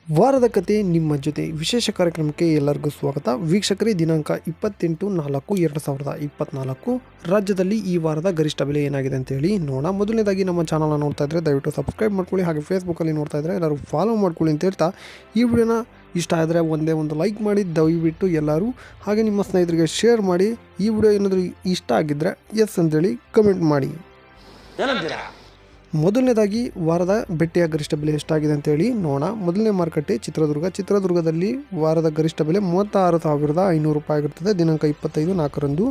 ವಾರದ ಕತೆ ನಿಮ್ಮ ಜೊತೆ ವಿಶೇಷ ಕಾರ್ಯಕ್ರಮಕ್ಕೆ ಎಲ್ಲರಿಗೂ ಸ್ವಾಗತ. ವೀಕ್ಷಕರೇ, ದಿನಾಂಕ 28/4/2024 ರಾಜ್ಯದಲ್ಲಿ ಈ ವಾರದ ಗರಿಷ್ಠ ಬೆಲೆ ಏನಾಗಿದೆ ಅಂತೇಳಿ ನೋಡೋಣ. ಮೊದಲನೇದಾಗಿ ನಮ್ಮ ಚಾನಲ್ನ ನೋಡ್ತಾ ಇದ್ದರೆ ದಯವಿಟ್ಟು ಸಬ್ಸ್ಕ್ರೈಬ್ ಮಾಡ್ಕೊಳ್ಳಿ, ಹಾಗೆ ಫೇಸ್ಬುಕ್ಕಲ್ಲಿ ನೋಡ್ತಾ ಇದ್ದರೆ ಎಲ್ಲರೂ ಫಾಲೋ ಮಾಡ್ಕೊಳ್ಳಿ ಅಂತ ಹೇಳ್ತಾ, ಈ ವಿಡಿಯೋನ ಇಷ್ಟ ಆದರೆ ಒಂದೇ ಒಂದು ಲೈಕ್ ಮಾಡಿ ದಯವಿಟ್ಟು ಎಲ್ಲರೂ, ಹಾಗೆ ನಿಮ್ಮ ಸ್ನೇಹಿತರಿಗೆ ಶೇರ್ ಮಾಡಿ. ಈ ವಿಡಿಯೋ ಏನಾದರೂ ಇಷ್ಟ ಆಗಿದ್ದರೆ ಎಸ್ ಅಂತೇಳಿ ಕಮೆಂಟ್ ಮಾಡಿ. ಮೊದಲನೇದಾಗಿ ವಾರದ ಬೆಟ್ಟೆಯ ಗರಿಷ್ಠ ಬೆಲೆ ಎಷ್ಟಾಗಿದೆ ಅಂತೇಳಿ ನೋಡೋಣ. ಮೊದಲನೇ ಮಾರುಕಟ್ಟೆ ಚಿತ್ರದುರ್ಗದಲ್ಲಿ ವಾರದ ಗರಿಷ್ಠ ಬೆಲೆ 36,500 ರೂಪಾಯಿ ಆಗಿರ್ತದೆ, ದಿನಾಂಕ 25/4ರಂದು.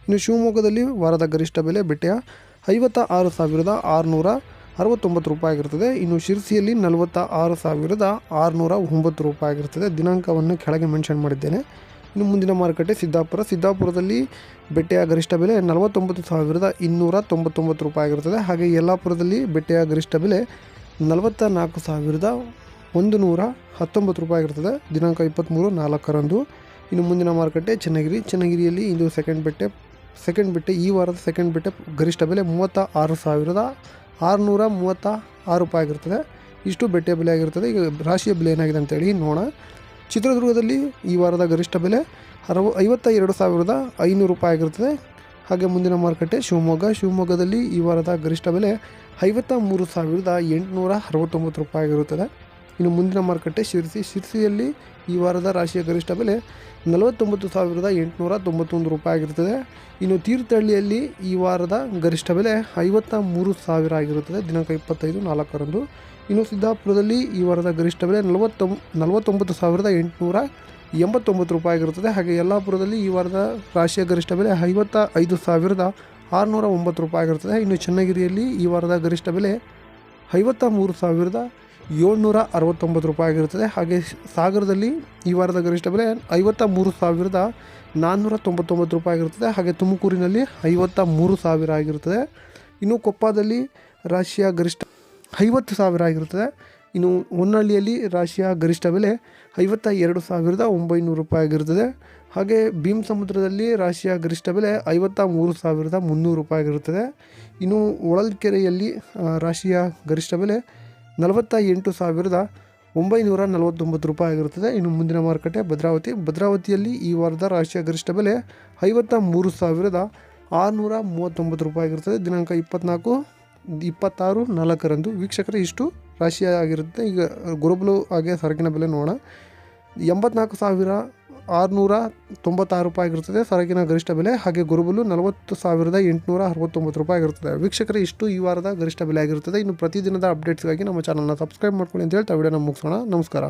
ಇನ್ನು ಶಿವಮೊಗ್ಗದಲ್ಲಿ ವಾರದ ಗರಿಷ್ಠ ಬೆಲೆ ಬೆಟ್ಟೆಯ 56,669 ರೂಪಾಯಿ ಆಗಿರ್ತದೆ. ಇನ್ನು ಶಿರಸಿಯಲ್ಲಿ 46,609 ರೂಪಾಯಿ ಆಗಿರ್ತದೆ, ದಿನಾಂಕವನ್ನು ಕೆಳಗೆ ಮೆನ್ಷನ್ ಮಾಡಿದ್ದೇನೆ. ಇನ್ನು ಮುಂದಿನ ಮಾರುಕಟ್ಟೆ ಸಿದ್ದಾಪುರದಲ್ಲಿ ಬೆಟ್ಟೆಯ ಗರಿಷ್ಠ ಬೆಲೆ 49,299 ರೂಪಾಯಿ ಆಗಿರ್ತದೆ. ಹಾಗೆ ಯಲ್ಲಾಪುರದಲ್ಲಿ ಬೆಟ್ಟೆಯ ಗರಿಷ್ಠ ಬೆಲೆ 44,119 ರೂಪಾಯಿ ಆಗಿರ್ತದೆ, ದಿನಾಂಕ 23/4ರಂದು. ಇನ್ನು ಮುಂದಿನ ಮಾರುಕಟ್ಟೆ ಚನ್ನಗಿರಿಯಲ್ಲಿ ಇದು ಸೆಕೆಂಡ್ ಬೆಟ್ಟೆ ಈ ವಾರದ ಸೆಕೆಂಡ್ ಬೆಟ್ಟೆ ಗರಿಷ್ಠ ಬೆಲೆ 36,636 ರೂಪಾಯಿ ಆಗಿರ್ತದೆ. ಇಷ್ಟು ಬೆಟ್ಟೆಯ ಬೆಲೆ ಆಗಿರ್ತದೆ. ಈಗ ರಾಶಿಯ ಬೆಲೆ ಏನಾಗಿದೆ ಅಂತೇಳಿ ನೋಡೋಣ. ಚಿತ್ರದುರ್ಗದಲ್ಲಿ ಈ ವಾರದ ಗರಿಷ್ಠ ಬೆಲೆ 52,500 ರೂಪಾಯಿ ಆಗಿರ್ತದೆ. ಹಾಗೆ ಮುಂದಿನ ಮಾರುಕಟ್ಟೆ ಶಿವಮೊಗ್ಗದಲ್ಲಿ ಈ ವಾರದ ಗರಿಷ್ಠ ಬೆಲೆ 53,869 ರೂಪಾಯಿ ಆಗಿರುತ್ತದೆ. ಇನ್ನು ಮುಂದಿನ ಮಾರುಕಟ್ಟೆ ಶಿರಸಿಯಲ್ಲಿ ಈ ವಾರದ ರಾಶಿಯ ಗರಿಷ್ಠ ಬೆಲೆ 49,891 ರೂಪಾಯಿ ಆಗಿರುತ್ತದೆ. ಇನ್ನು ತೀರ್ಥಹಳ್ಳಿಯಲ್ಲಿ ಈ ವಾರದ ಗರಿಷ್ಠ ಬೆಲೆ 53,000 ಆಗಿರುತ್ತದೆ, ದಿನಾಂಕ 25/4ರಂದು. ಇನ್ನು ಸಿದ್ದಾಪುರದಲ್ಲಿ ಈ ವಾರದ ಗರಿಷ್ಠ ಬೆಲೆ 49,889 ರೂಪಾಯಿ ಆಗಿರುತ್ತದೆ. ಹಾಗೆ ಯಲ್ಲಾಪುರದಲ್ಲಿ ಈ ವಾರದ ರಾಶಿಯ ಗರಿಷ್ಠ ಬೆಲೆ 55,609 ರೂಪಾಯಿ ಆಗಿರುತ್ತದೆ. ಇನ್ನು ಚನ್ನಗಿರಿಯಲ್ಲಿ ಈ ವಾರದ ಗರಿಷ್ಠ ಬೆಲೆ 53,769 ರೂಪಾಯಿ ಆಗಿರುತ್ತದೆ. ಹಾಗೆ ಸಾಗರದಲ್ಲಿ ಈ ವಾರದ ಗರಿಷ್ಠ ಬೆಲೆ 53,499 ರೂಪಾಯಿ ಆಗಿರುತ್ತದೆ. ಹಾಗೆ ತುಮಕೂರಿನಲ್ಲಿ 53,000 ಆಗಿರುತ್ತದೆ. ಇನ್ನು ಕೊಪ್ಪದಲ್ಲಿ ರಾಶಿಯ ಗರಿಷ್ಠ 50,000 ಆಗಿರುತ್ತದೆ. ಇನ್ನು ಹೊನ್ನಳ್ಳಿಯಲ್ಲಿ ರಾಶಿಯ ಗರಿಷ್ಠ ಬೆಲೆ 52,900 ರೂಪಾಯಿ ಆಗಿರುತ್ತದೆ. ಹಾಗೆ ಭೀಮಸಮುದ್ರದಲ್ಲಿ ರಾಶಿಯ ಗರಿಷ್ಠ ಬೆಲೆ 53,300 ರೂಪಾಯಿ ಆಗಿರುತ್ತದೆ. ಇನ್ನು ಹೊಳಲ್ಕೆರೆಯಲ್ಲಿ ರಾಶಿಯ ಗರಿಷ್ಠ ಬೆಲೆ 48,949 ರೂಪಾಯಿ ಆಗಿರುತ್ತದೆ. ಇನ್ನು ಮುಂದಿನ ಮಾರುಕಟ್ಟೆ ಭದ್ರಾವತಿಯಲ್ಲಿ ಈ ವಾರದ ರಾಶಿಯ ಗರಿಷ್ಠ ಬೆಲೆ 53,639 ರೂಪಾಯಿ ಆಗಿರುತ್ತದೆ, ದಿನಾಂಕ 26/4ರಂದು. ವೀಕ್ಷಕರೇ, ಇಷ್ಟು ರಾಶಿಯ ಆಗಿರುತ್ತೆ. ಈಗ ಗುರುಬಲು ಹಾಗೆ ಸರಕಿನ ಬೆಲೆ ನೋಡೋಣ. 84,696 ರೂಪಾಯಿ ಆಗಿರುತ್ತದೆ ಸರಕಿನ ಗರಿಷ್ಠ ಬೆಲೆ. ಹಾಗೆ ಗುರುಬಲು 40,869 ರೂಪಾಯಿ ಆಗಿರುತ್ತದೆ. ವೀಕ್ಷಕರೇ, ಇಷ್ಟು ಈ ವಾರದ ಗರಿಷ್ಠ ಬೆಲೆ ಆಗಿರುತ್ತದೆ. ಇನ್ನು ಪ್ರತಿದಿನದ ಅಪ್ಡೇಟ್ಸ್ಗಾಗಿ ನಮ್ಮ ಚಾನಲ್ನ ಸಬ್ಸ್ಕ್ರೈಬ್ ಮಾಡ್ಕೊಳ್ಳಿ ಅಂತ ಹೇಳ್ತಾ ವಿಡಿಯೋನ ಮುಗಿಸೋಣ. ನಮಸ್ಕಾರ.